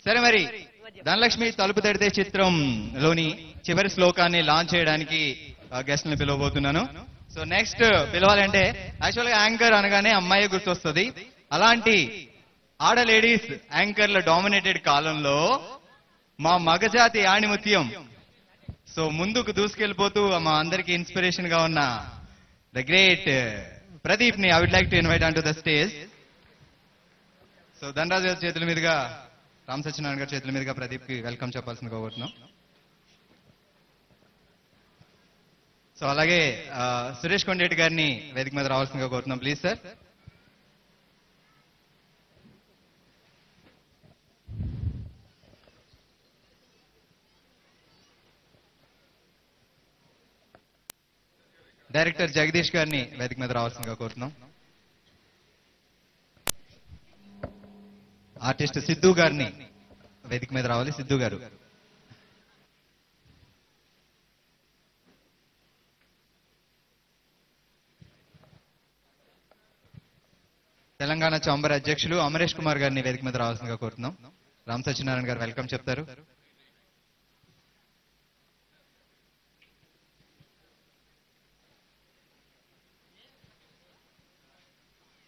సరే మరి ధనలక్ష్మి తలుపు తడితే చిత్రంలోని చివరి శ్లోకాన్ని లాంచ్ చేయడానికి గెస్ట్ ని పిలవబోతున్నాను. సో నెక్స్ట్ పిలవాలంటే యాక్చువల్ గా యాంకర్ అనగానే అమ్మాయి గుర్తొస్తుంది. అలాంటి ఆడ లేడీస్ యాంకర్ల డామినేటెడ్ కాలంలో మా మగజాతి ఆణిముత్యం సో ముందుకు దూసుకెళ్ళిపోతూ మా అందరికి ఇన్స్పిరేషన్ గా ఉన్న ద గ్రేట్ ప్రదీప్ ని I would like to invite on to the stage. So Dhanraj గారి చేతుల మీదుగా, రామ్ సత్యనారాయణ గారి చేతుల మీదుగా ప్రదీప్ కి వెల్కమ్ చెప్పాల్సిందిగా కోరుతున్నాం. సో అలాగే సురేష్ కొండేటి గారిని వేదిక మీద రావాల్సిందిగా కోరుతున్నాం. Please sir. డైరెక్టర్ జగదీష్ గారిని వేదిక మీద రావాల్సిందిగా కోరుతున్నాం. ఆర్టిస్ట్ సిద్ధు గారిని వేదిక మీద రావాలి. సిద్ధు గారు. తెలంగాణ చాంబర్ అధ్యక్షులు అమరేష్ కుమార్ గారిని వేదిక మీద రావాల్సిందిగా కోరుతున్నాం. రామ్ సత్యనారాయణ గారు వెల్కమ్ చెప్తారు.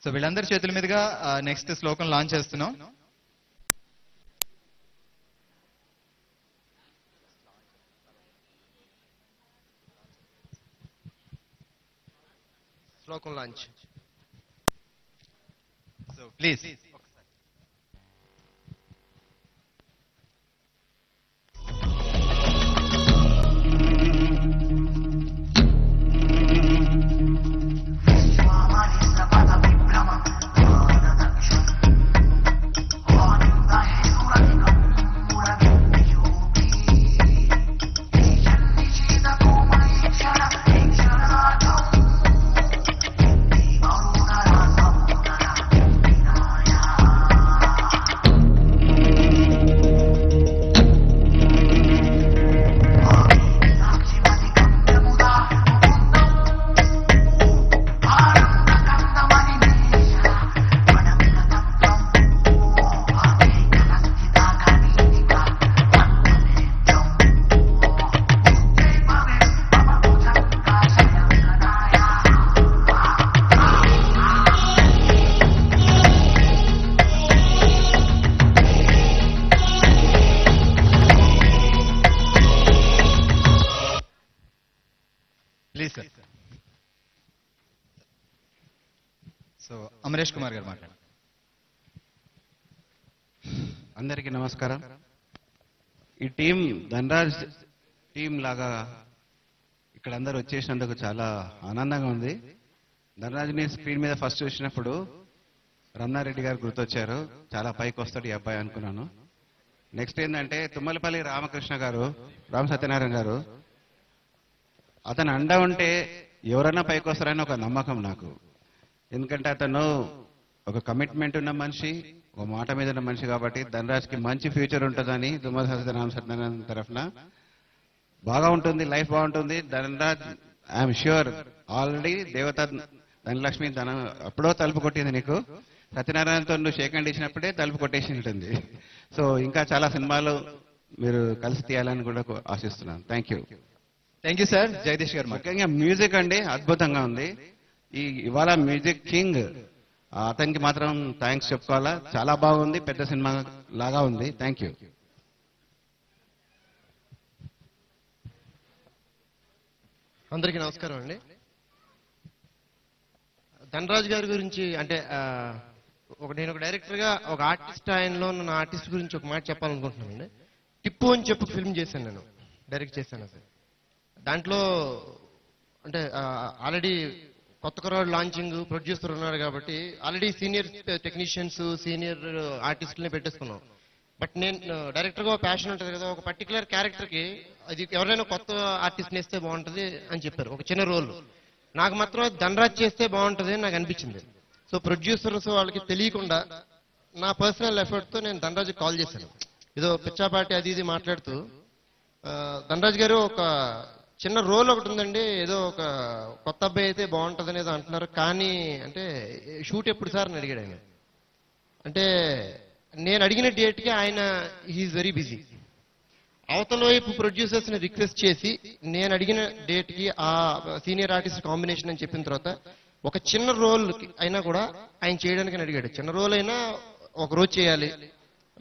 సో వీళ్ళందరి చేతుల మీదుగా నెక్స్ట్ శ్లోకం లాంచ్ చేస్తున్నాం. శ్లోకం launch. So please. So Amaresh Kumar గారు మాట్లాడారు. అందరికీ నమస్కారం. ఈ టీం ధనరాజ్ టీం లాగా ఇక్కడ అందరు వచ్చేసినందుకు చాలా ఆనందంగా ఉంది. ధనరాజ్ని స్క్రీన్ మీద ఫస్ట్ చూసినప్పుడు రమణారెడ్డి గారు గుర్తొచ్చారు. చాలా పైకి వస్తాడు ఈ అబ్బాయి అనుకున్నాను. నెక్స్ట్ ఏంటంటే తుమ్మలపల్లి రామకృష్ణ గారు, రామ్ సత్యనారాయణ గారు, అతను అండ ఉంటే ఎవరైనా పైకి వస్తారని ఒక నమ్మకం నాకు. ఎందుకంటే అతను ఒక కమిట్మెంట్ ఉన్న మనిషి, ఒక మాట మీద ఉన్న మనిషి కాబట్టి ధనరాజ్కి మంచి ఫ్యూచర్ ఉంటుందని తుమ్మల రామ్ సత్యనారాయణ తరఫున బాగా ఉంటుంది, లైఫ్ బాగుంటుంది. ధనరాజ్ ఐఎమ్ ష్యూర్ ఆల్రెడీ దేవత ధనలక్ష్మి అప్పుడో తలుపు కొట్టింది నీకు. సత్యనారాయణతో నువ్వు షేక్ హ్యాండ్ ఇచ్చినప్పుడే తలుపు కొట్టేసి ఉంటుంది. సో ఇంకా చాలా సినిమాలు మీరు కలిసి తీయాలని కూడా ఆశిస్తున్నాను. Thank you. Thank you sir. Jagadish గారు. ముఖ్యంగా మ్యూజిక్ అండి అద్భుతంగా ఉంది. ఇవాళ మ్యూజిక్ కింగ్ అతనికి మాత్రం థ్యాంక్స్ చెప్పుకోవాలా. చాలా బాగుంది, పెద్ద సినిమా లాగా ఉంది. Thank you. అందరికీ నమస్కారం అండి. ధనరాజ్ గారి గురించి అంటే నేను ఒక డైరెక్టర్ గా ఒక ఆర్టిస్ట్ ఆయనలో ఉన్న ఆర్టిస్ట్ గురించి ఒక మాట చెప్పాలనుకుంటున్నానండి. టిప్పు అని చెప్పి ఫిల్మ్ చేశాను, నేను డైరెక్ట్ చేశాను. అసలు దాంట్లో అంటే ఆల్రెడీ కొత్త కుర్రాడు లాంచింగ్ ప్రొడ్యూసర్ ఉన్నారు కాబట్టి ఆల్రెడీ సీనియర్ టెక్నీషియన్స్, సీనియర్ ఆర్టిస్టులని పెట్టేసుకున్నాం. బట్ నేను డైరెక్టర్ గా ప్యాషన్ ఉంటుంది కదా, ఒక పర్టికులర్ క్యారెక్టర్ కి అది ఎవరైనా కొత్త ఆర్టిస్ట్ నేస్తే బాగుంటది అని చెప్పారు. ఒక చిన్న రోల్ నాకు మాత్రం ధనరాజ్ చేస్తే బాగుంటది అని నాకు అనిపించింది. సో ప్రొడ్యూసర్స్ వాళ్ళకి తెలియకుండా నా పర్సనల్ ఎఫర్ట్ తో నేను ధనరాజ్ కాల్ చేశాను. ఏదో పిచ్చాపాటి అది ఇది మాట్లాడుతూ, ధనరాజ్ గారు ఒక చిన్న రోల్ ఒకటి ఉందండి, ఏదో ఒక కొత్త అబ్బాయి అయితే బాగుంటుంది అనేది అంటున్నారు, కానీ అంటే షూట్ ఎప్పుడు సార్ అని అడిగాడు ఆయన. అంటే నేను అడిగిన డేట్కి ఆయన హీఈస్ వెరీ బిజీ. అవతల వైపు ప్రొడ్యూసర్స్ ని రిక్వెస్ట్ చేసి నేను అడిగిన డేట్ కి ఆ సీనియర్ ఆర్టిస్ట్ కాంబినేషన్ అని చెప్పిన తర్వాత ఒక చిన్న రోల్ అయినా కూడా ఆయన చేయడానికి అడిగాడు. చిన్న రోల్ అయినా ఒక రోజు చేయాలి,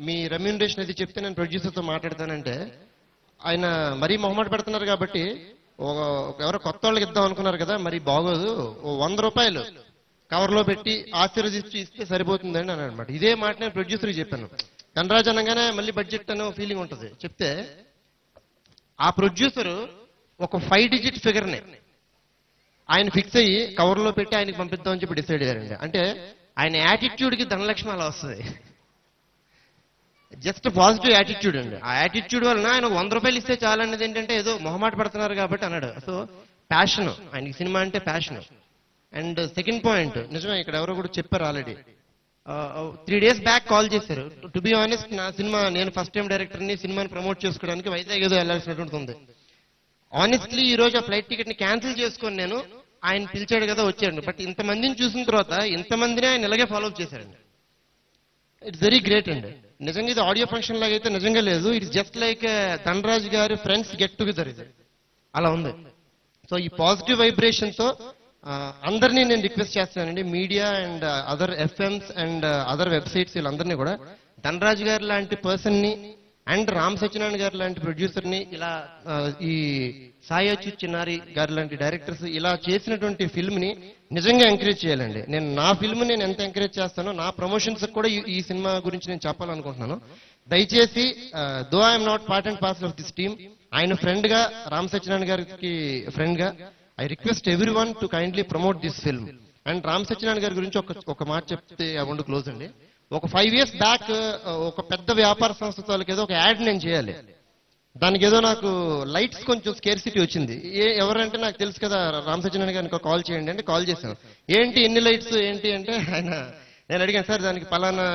మీ రెమ్యూనరేషన్ అది చెప్తే నేను ప్రొడ్యూసర్ తో మాట్లాడతానంటే ఆయన మరీ మొహమాట పెడుతున్నారు కాబట్టి ఎవరో కొత్త వాళ్ళకి ఇద్దాం అనుకున్నారు కదా, మరి బాగోదు, ఓ 100 రూపాయలు కవర్ లో పెట్టి ఆశీర్వదించి ఇస్తే సరిపోతుందని అని అనమాట. ఇదే మాట నేను ప్రొడ్యూసర్కి చెప్పాను. ధనరాజ్ అనగానే మళ్ళీ బడ్జెట్ అనే ఫీలింగ్ ఉంటుంది. చెప్తే ఆ ప్రొడ్యూసర్ ఒక 5 డిజిట్ ఫిగర్ ని ఆయన ఫిక్స్ అయ్యి కవర్ లో పెట్టి ఆయనకి పంపిద్దామని చెప్పి డిసైడ్ అయ్యారండి. అంటే ఆయన యాటిట్యూడ్ కి ధనలక్ష్మి అలా వస్తుంది. జస్ట్ పాజిటివ్ యాటిట్యూడ్ అండి. ఆ యాటిట్యూడ్ వలన ఆయన 100 రూపాయలు ఇస్తే చాలన్నది ఏంటంటే ఏదో మొహమాట పడుతున్నారు కాబట్టి అన్నాడు. సో ప్యాషన్, ఆయనకి సినిమా అంటే ప్యాషన్. అండ్ సెకండ్ పాయింట్ నిజమే, ఇక్కడ ఎవరో కూడా చెప్పారు ఆల్రెడీ. 3 days బ్యాక్ కాల్ చేశారు. టు బి ఆనెస్ట్, నా సినిమా నేను ఫస్ట్ టైం డైరెక్టర్ని సినిమాని ప్రమోట్ చేసుకోవడానికి వైజాగ్ ఏదో వెళ్ళాల్సినటువంటి ఉంది. ఆనెస్ట్లీ ఈ రోజు ఆ ఫ్లైట్ టికెట్ ని క్యాన్సిల్ చేసుకొని నేను ఆయన పిలిచాడు కదా వచ్చాడు. బట్ ఇంతమందిని చూసిన తర్వాత ఇంతమందిని ఆయన ఇలాగే ఫాలో అప్ చేశారండి. ఇట్స్ వెరీ గ్రేట్ అండి. నిజంగా ఇది ఆడియో ఫంక్షన్ లాగా అయితే నిజంగా లేదు. ఇట్స్ జస్ట్ లైక్ ధనరాజ్ గారి ఫ్రెండ్స్ గెట్ టుగెదర్, ఇది అలా ఉంది. సో ఈ పాజిటివ్ వైబ్రేషన్ తో అందరినీ నేను రిక్వెస్ట్ చేస్తున్నానండి, media and other FMs and other websites వీళ్ళందరినీ కూడా ధనరాజ్ గారు లాంటి పర్సన్ ని అండ్ రామ్ సత్యనారాయణ గారు లాంటి ప్రొడ్యూసర్ ని ఇలా ఈ సాయి అచ్యుత్ చిన్నారి గారు లాంటి డైరెక్టర్స్ ఇలా చేసినటువంటి ఫిల్మ్ ని నిజంగా ఎంకరేజ్ చేయాలండి. నేను నా ఫిల్మ్ నేను ఎంత ఎంకరేజ్ చేస్తానో నా ప్రమోషన్స్ కూడా ఈ సినిమా గురించి నేను చెప్పాలనుకుంటున్నాను. దయచేసి though I'm not part and parcel of this team, ఆయన ఫ్రెండ్ గా రామ్ సత్యనారాయణ గారికి ఫ్రెండ్ గా I request everyone to kindly promote this film. And Ram Satyanarayana గారి గురించి ఒక మాట చెప్తే అవ్వండి క్లోజ్ అండి. ఒక 5 years బ్యాక్ ఒక పెద్ద వ్యాపార సంస్థ ఏదో ఒక యాడ్ నేను చేయాలి. దానికి ఏదో నాకు లైట్స్ కొంచెం స్కేర్సిటీ వచ్చింది. ఎవరంటే నాకు తెలుసు కదా, రామ్ సత్యనారాయణ గారికి కాల్ చేయండి అంటే కాల్ చేశాను. ఏంటి ఎన్ని లైట్స్ ఏంటి అంటే ఆయన, నేను అడిగాను సార్ దానికి పలానా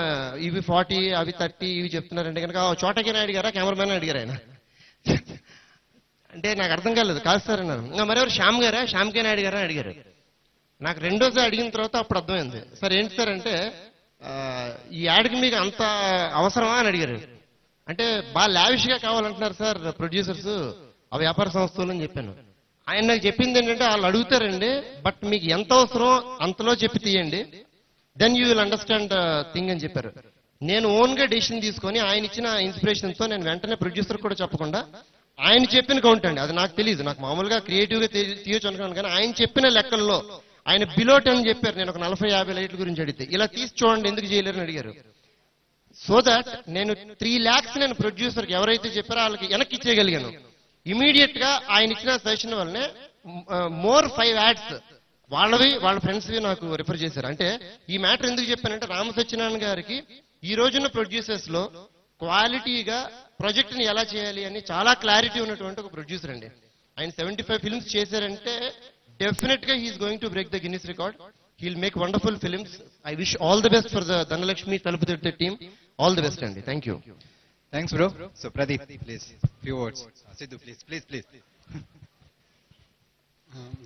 ఇవి 40 అవి 30 ఇవి చెప్తున్నారంటే కనుక చోటకే అడిగారా కెమెరామెన్ అడిగారు ఆయన. అంటే నాకు అర్థం కాలేదు. కాదు సార్ అన్నాను. ఇంకా మరెవరు శ్యామ్ గారా, శ్యామ్కే నాయుడు గారా అడిగారు. నాకు రెండోసారి అడిగిన తర్వాత అప్పుడు అర్థమైంది. సార్ ఏంటి సార్ అంటే ఈ యాడ్కి మీకు అంత అవసరమా అని అడిగారు. అంటే బాగా లావిష్ గా కావాలంటున్నారు సార్ ప్రొడ్యూసర్స్ ఆ వ్యాపార సంస్థలు అని చెప్పాను. ఆయన నాకు చెప్పింది ఏంటంటే వాళ్ళు అడుగుతారండి, బట్ మీకు ఎంత అవసరం అంతలో చెప్పి తీయండి, then you will understand thing అని చెప్పారు. నేను ఓన్ గా డెసిషన్ తీసుకొని ఆయన ఇచ్చిన ఇన్స్పిరేషన్ తో నేను వెంటనే ప్రొడ్యూసర్ కూడా చెప్పకుండా ఆయన చెప్పిన కౌంట్ అండి, అది నాకు తెలియదు, నాకు మామూలుగా క్రియేటివ్ గా తీయొచ్చు అనుకున్నాను. కానీ ఆయన చెప్పిన లెక్కల్లో ఆయన బిలో 10 చెప్పారు. నేను ఒక 40-50 లైట్ల గురించి అడిగితే ఇలా తీసి చూడండి ఎందుకు చేయలేరని అడిగారు. సో దాట్ నేను 3 lakhs నేను ప్రొడ్యూసర్ కి ఎవరైతే చెప్పారో వాళ్ళకి వెనక్కి ఇచ్చేయగలిగాను. ఇమీడియట్ గా ఆయన ఇచ్చిన సజెషన్ వల్లనే మోర్ 5 ads వాళ్ళవి వాళ్ళ ఫ్రెండ్స్ నాకు రిఫర్ చేశారు. అంటే ఈ మ్యాటర్ ఎందుకు చెప్పానంటే రామ సత్యనారాయణ గారికి ఈ రోజున్న ప్రొడ్యూసర్స్ లో క్వాలిటీగా ప్రాజెక్ట్ ని ఎలా చేయాలి అని చాలా క్లారిటీ ఉన్నటువంటి ఒక ప్రొడ్యూసర్ అండి. ఆయన 75 films చేశారంటే డెఫినెట్ గా he's going to break the Guinness record. He'll make wonderful films. I wish all the best for the Dhanalakshmi Thalupu Thatte team. All the best అండి. Thank you. Thanks bro. So Pradeep please few words. Siddhu please.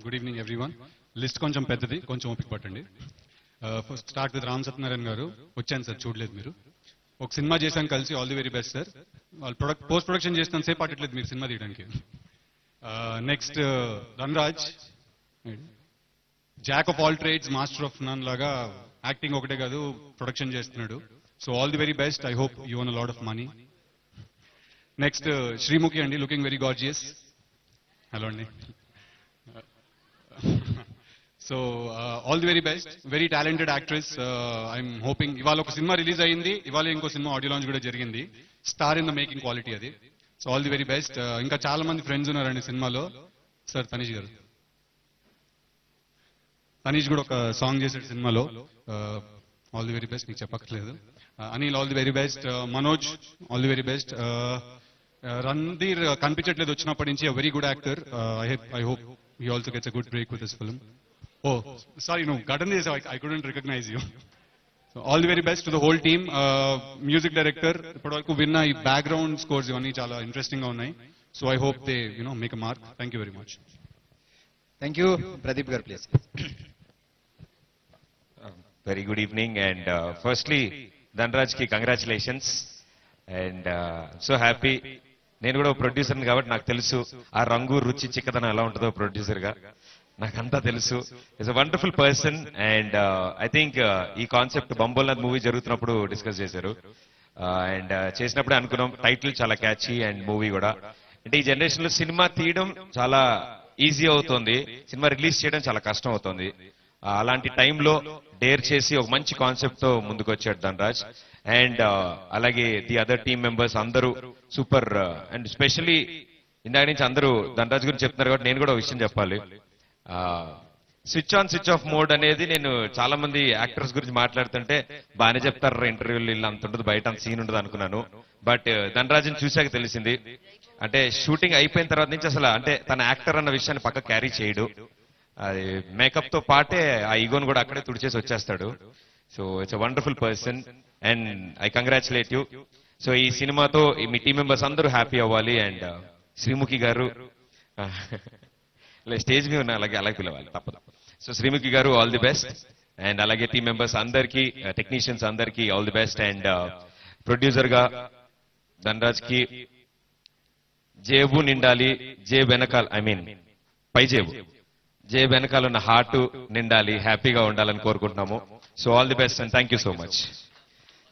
Good evening everyone. List కొంచెం పెద్దది, కొంచెం ఓపిక పట్టండి. First start with Ram Satyanarayana గారు. వచ్చాను sir, చూడలేదు మీరు. ఒక సినిమా చేశాను కలిసి, all the very best sir. వాళ్ళు పోస్ట్ ప్రొడక్షన్ చేస్తాను సేపు పట్టట్లేదు మీరు సినిమా తీయడానికి. Next Dhanraj, jack of all trades, master of none లాగా యాక్టింగ్ ఒకటే కాదు ప్రొడక్షన్ చేస్తున్నాడు. So all the very best. I hope you won a lot of money. Next Sreemukhi అండి, లుకింగ్ వెరీ గార్జియస్. హలో అండి. So all the very best. Very talented actress. I'm hoping ఇవాళ ఒక cinema release అయ్యింది, ఇవాళ ఇంకో cinema audio launch కూడా జరిగింది. Star in the making quality అది. So all the very best. ఇంకా చాలా మంది ఫ్రెండ్స్ ఉన్నారండి సినిమాలో. సార్ తనీష్ గారు, తనీష్ కూడా ఒక సాంగ్ చేశాడు సినిమాలో. ఆల్ ది వెరీ బెస్ట్, నీకు చెప్పక్కర్లేదు. Anil all the very best. Manoj all the very best. Randhir కనిపించట్లేదు వచ్చినప్పటి నుంచి, very good actor. I hope he also gets a good break with this film. Oh sorry, నువ్వు ఘటన చేసావు, I couldn't recognise you. All the very best to the whole team. Music director ఇప్పటివరకు విన్న ఈ background scores ఇవన్నీ చాలా interesting గా ఉన్నాయి. So I hope they make a mark. Thank you very much. Thank you. Pradeep గారు please. Very good evening, and firstly, ధనరాజ్కి congratulations and so happy. నేను కూడా ప్రొడ్యూసర్ని కాబట్టి నాకు తెలుసు ఆ రంగు రుచి చిక్కదనం ఎలా ఉంటుందో ప్రొడ్యూసర్గా, నాకంతా తెలుసు. It's a wonderful person and I think ఈ కాన్సెప్ట్ బంబోల్నాథ్ మూవీ జరుగుతున్నప్పుడు డిస్కస్ చేశారు అండ్ చేసినప్పుడే అనుకున్నాం టైటిల్ చాలా క్యాచీ అండ్ మూవీ కూడా. అంటే ఈ జనరేషన్ లో సినిమా తీయడం చాలా ఈజీ అవుతుంది, సినిమా రిలీజ్ చేయడం చాలా కష్టం అవుతుంది. అలాంటి టైంలో డేర్ చేసి ఒక మంచి కాన్సెప్ట్ తో ముందుకు వచ్చాడు ధనరాజ్ అండ్ అలాగే ది అదర్ టీమ్ మెంబర్స్ అందరూ సూపర్. అండ్ స్పెషలీ ఇందాక నుంచి అందరూ ధనరాజ్ గురించి చెప్తున్నారు కాబట్టి నేను కూడా ఒక విషయం చెప్పాలి. Switch on switch off mode అనేది నేను చాలా మంది యాక్టర్స్ గురించి మాట్లాడుతుంటే బాగానే చెప్తారు ఇంటర్వ్యూలు, ఇలా అంత ఉంటుంది బయట అంత సీన్ ఉండదు అనుకున్నాను. బట్ ధనరాజ్ని చూశాక తెలిసింది అంటే షూటింగ్ అయిపోయిన తర్వాత నుంచి అసలు అంటే తన యాక్టర్ అన్న విషయాన్ని పక్క క్యారీ చేయడు, అది మేకప్ తో పాటే ఆ ఈగోను కూడా అక్కడే తుడిచేసి వచ్చేస్తాడు. So it's a wonderful person and I congratulate you. So ఈ సినిమాతో మీ టీం మెంబర్స్ అందరూ హ్యాపీ అవ్వాలి అండ్ శ్రీముఖి గారు స్టేజ్ మీద ఉన్న అలాగే పిలవాలి తప్పదు. సో శ్రీముఖి గారు ఆల్ ది బెస్ట్ అండ్ అలాగే టీం మెంబర్స్ అందరికీ టెక్నీషియన్స్ అందరికీ all the best and producer గా ధనరాజ్ కి జేబు నిండాలి, జేబు వెనకాల ఐ మీన్ పై జేబు వెనకాల ఉన్న హార్ట్ నిండాలి, హ్యాపీగా ఉండాలని కోరుకుంటున్నాము. So all the best and thank you so much.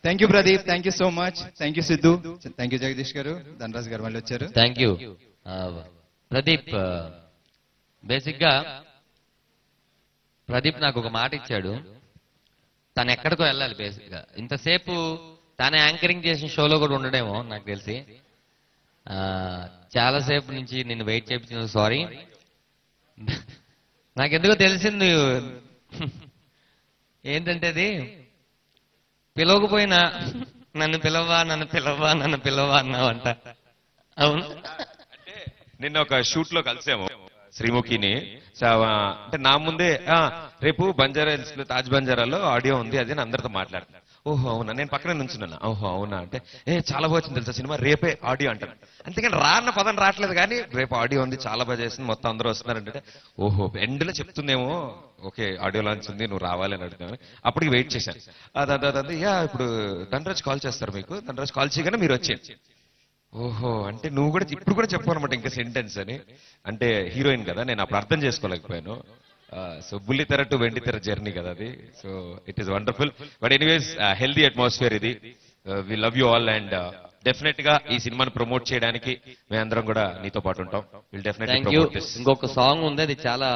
Thank you Pradeep, thank you so much, thank you Siddhu, thank you Jagadish గారు, ధనరాజ్ గారు మళ్ళీ వచ్చారు. Thank you Pradeep. బేసిక్ గా ప్రదీప్ నాకు ఒక మాట ఇచ్చాడు, తను ఎక్కడికో వెళ్ళాలి. బేసిక్ గా ఇంతసేపు తాను యాంకరింగ్ చేసిన షోలో కూడా ఉండడేమో నాకు తెలిసి. చాలాసేపు నుంచి నిన్ను వెయిట్ చేయించిన సారీ. నాకెందుకో తెలిసింది ఏంటంటే అది పిలవకపోయినా నన్ను పిలవా అన్నావంట. అవును, నిన్న ఒక షూట్ లో కలిసాము శ్రీముఖిని. అంటే నా ముందే రేపు బంజారా హిల్స్ లో తాజ్ బంజారాలో ఆడియో ఉంది అది అందరితో మాట్లాడుతున్నా. ఓహో అవునా, నేను పక్కనే నుంచున్నాను. ఓహో అవునా అంటే చాలా బాగా వచ్చింది తెలుసా సినిమా, రేపే ఆడియో అంటాను. అంతేకాని రాన్న పదం రావట్లేదు కానీ రేపు ఆడియో ఉంది చాలా బాగా చేసింది మొత్తం అందరూ వస్తున్నారంటే ఓహో ఎండ్లో చెప్తుందేమో ఓకే ఆడియో లాంచ్ ఉంది నువ్వు రావాలి అని అడుగుతాను. అప్పటికి వెయిట్ చేశాను. అదే ఇప్పుడు ధనరాజ్ కాల్ చేస్తారు మీకు, ధనరాజ్ కాల్ చేయగానే మీరు వచ్చేది. ఓహో అంటే నువ్వు కూడా ఇప్పుడు కూడా చెప్పు అనమాట ఇంకా సెంటెన్స్ అని. అంటే హీరోయిన్ కదా, నేను అప్పుడు అర్థం చేసుకోలేకపోయాను. సో బుల్లి తెర టు వెండి తెర జర్నీ కదా అది. So it is wonderful. But anyways healthy atmosphere ఇది. We love you all and definite గా ఈ సినిమాని ప్రమోట్ చేయడానికి మేమందరం కూడా నీతో పాటు ఉంటాం. Will definitely promote this. ఇంకొక సాంగ్ ఉంది, అది చాలా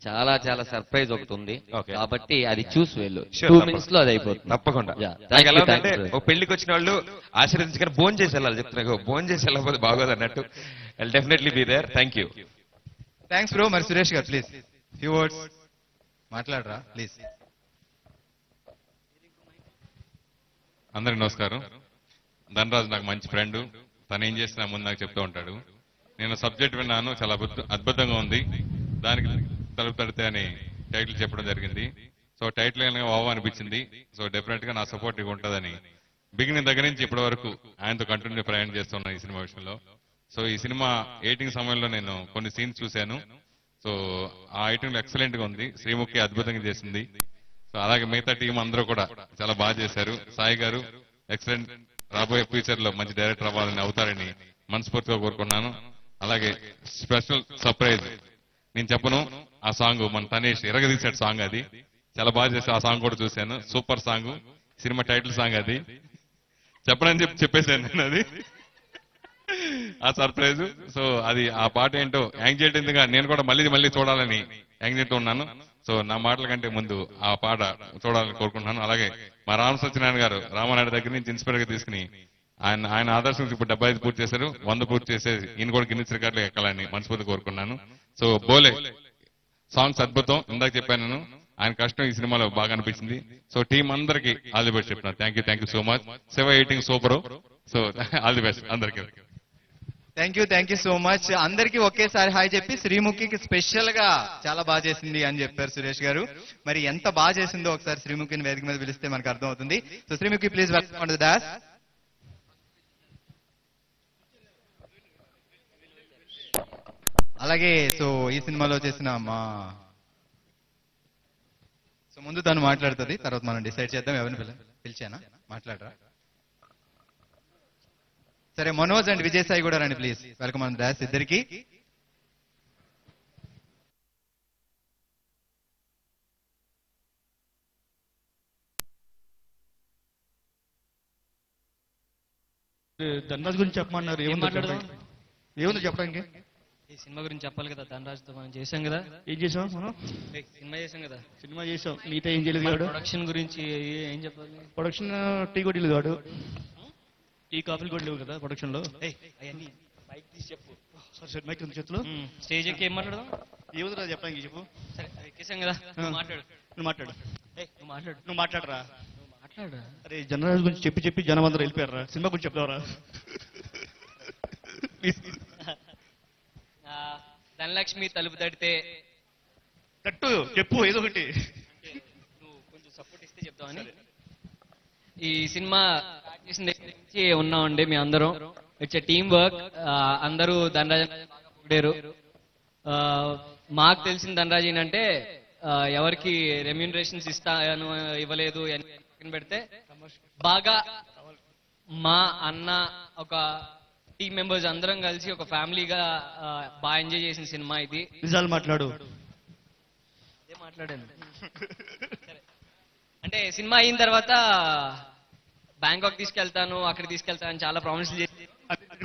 చాలా చాలా సర్ప్రైజ్ ఒకటి ఉంది కాబట్టి అది చూసి వెళ్ళు. 2 minutes లో అది అయిపోతుంది తప్పకుండా. నాకు ఎలా ఉందంటే ఒక పెళ్లికి వచ్చిన వాళ్ళు ఆశీర్వదించుకొని భోజనం చేసి వెళ్ళాలి చెప్తున్నా, భోజనం చేసి వెళ్ళకపోతే బాగోదు అన్నట్టు. I definitely be there. Thank you. Thanks bro. మరి సురేష్ గారు ప్లీజ్ ఫ్యూ వర్డ్స్ మాట్లాడరా ప్లీజ్. అందరికి నమస్కారం. ధనరాజ్ నాకు మంచి ఫ్రెండ్, తను ఏం చేసినా ముందు నాకు చెప్తూ ఉంటాడు. నేను సబ్జెక్ట్ విన్నాను, చాలా అద్భుతంగా ఉంది, దానికి తలుపు తడితే అని టైటిల్ చెప్పడం జరిగింది. సో టైటిల్ వావ్ అనిపించింది. సో డెఫినెట్ గా నా సపోర్ట్ ఇక ఉంటుందని బిగినింగ్ దగ్గర నుంచి ఇప్పటి వరకు ఆయనతో కంటిన్యూ ప్రయాణం చేస్తున్నాను ఈ సినిమా విషయంలో. సో ఈ సినిమా ఎడిటింగ్ సమయంలో నేను కొన్ని సీన్స్ చూశాను. సో ఆ ఐటమ్ ఎక్సలెంట్ గా ఉంది, శ్రీముఖి అద్భుతంగా చేసింది. సో అలాగే మిగతా టీం అందరూ కూడా చాలా బాగా చేశారు. సాయి గారు ఎక్సలెంట్, రాబోయే ఫ్యూచర్ లో మంచి డైరెక్టర్ అవ్వాలని అవుతారని మనస్ఫూర్తిగా కోరుకున్నాను. అలాగే స్పెషల్ సర్ప్రైజ్ నేను చెప్పను, ఆ సాంగ్ మన తనేష్ ఎరగదీశాడు సాంగ్, అది చాలా బాగా చేసి ఆ సాంగ్ కూడా చూశాను. Super song, cinema title song అది చెప్పనని చెప్పేశాను నేను అది ఆ సర్ప్రైజ్. సో అది ఆ పాట ఏంటో యాంగ్జైటీగా నేను కూడా మళ్ళీ చూడాలని యాంగ్జైటీ ఉన్నాను. సో నా మాటల కంటే ముందు ఆ పాట చూడాలని కోరుకుంటున్నాను. అలాగే మా రామ సత్యనారాయణ గారు రామానాయుడు దగ్గర నుంచి ఇన్స్పైర్ గా తీసుకుని ఆయన ఆదర్శం ఇప్పుడు 75 పూర్తి చేశారు, 100 పూర్తి చేసేది ఈయన కూడా గిన్నిస్ రికార్డులు ఎక్కాలని మనస్ఫూర్తి కోరుకున్నాను. సో బోలే సాంగ్స్ అద్భుతం, ఇందాక చెప్పాను నేను, ఆయన కష్టం ఈ సినిమాలో బాగా అనిపించింది. సో టీం అందరికి ఆల్ ది బెస్ట్ చెప్తున్నాను. Thank you so much. Shiva ఎయిటింగ్ super. So all the best అందరికీ. Thank you so much. అందరికీ ఒకేసారి హాయ్ చెప్పి శ్రీముఖికి స్పెషల్ గా చాలా బాగా చేసింది అని చెప్పారు సురేష్ గారు. మరి ఎంత బాగా చేసిందో ఒకసారి శ్రీముఖిని వేదిక మీద పిలిస్తే మనకు అర్థం అవుతుంది. So Sreemukhi please welcome on the dash. అలాగే సో ఈ సినిమాలో చేసిన సో ముందు తను మాట్లాడుతుంది, తర్వాత మనం డిసైడ్ చేద్దాం ఎవరిని పిలిచానా. మాట్లాడరా? సరే, మనోజ్ అండ్ విజయసాయి కూడా రండి ప్లీజ్. వెల్కమ్ ఆన్ డాష్ ఇద్దరికి. ధనరాజ్ గురించి చెప్పమన్నారు. ఏముందో చెప్పడానికి? ఈ సినిమా గురించి చెప్పాలి కదా, ధనరాజ్తో మనం చేసాం కదా. ఏం చేసాం మనం? సినిమా చేసాం కదా. సినిమా చేసాం. నీతో ఏం చేయలేదు వాడు. ప్రొడక్షన్ గురించి ఏం చెప్పాలి? ప్రొడక్షన్ టీ కొట్టలేదు వాడు. టీ కాఫీలు కొట్టలేవు కదా ప్రొడక్షన్ లో. అవన్నీ బైక్ తీసి చెప్పు. సరే సరే, మైక్ ఉంది చేతిలో. స్టేజ్ ఎక్కి ఏం మాట్లాడదాం? ఏముందో చెప్పడానికి చెప్పు. సరే, ఎక్కేసాం కదా, నువ్వు మాట్లాడు. నువ్వు మాట్లాడు. నువ్వు మాట్లాడు. నువ్వు మాట్లాడరా. మాట్లాడు. అరే, ధనరాజ్ గురించి చెప్పి చెప్పి జనం అందరూ వెళ్ళిపోయారా. సినిమా గురించి చెప్తావరా? ధనలక్ష్మి తలుపు తడితే కట్టు చెప్పు ఏదో ఒకటి. నువ్వు కొంచెం సపోర్ట్ ఇస్తే చెప్తావని. ఈ సినిమా స్టార్ట్ చేసిన దగ్గర నుంచి ఉన్నామండి మీ అందరం. It's team work. అందరూ ధనరాజ్ బాగా పొగిడారు. మాకు తెలిసిన ధనరాజ్ ఏంటంటే ఎవరికి రెమ్యూనరేషన్స్ ఇస్తాను ఇవ్వలేదు అని పక్కన పెడితే బాగా మా అన్న ఒక టీమ్ మెంబర్స్ అందరం కలిసి ఒక ఫ్యామిలీగా బాగా ఎంజాయ్ చేసిన సినిమా ఇది. నిజాలు మాట్లాడు. అదే మాట్లాడాను. అంటే సినిమా అయిన తర్వాత బ్యాంకాక్ తీసుకెళ్తాను, అక్కడ తీసుకెళ్తాను అని చాలా ప్రామిస్లు చేసి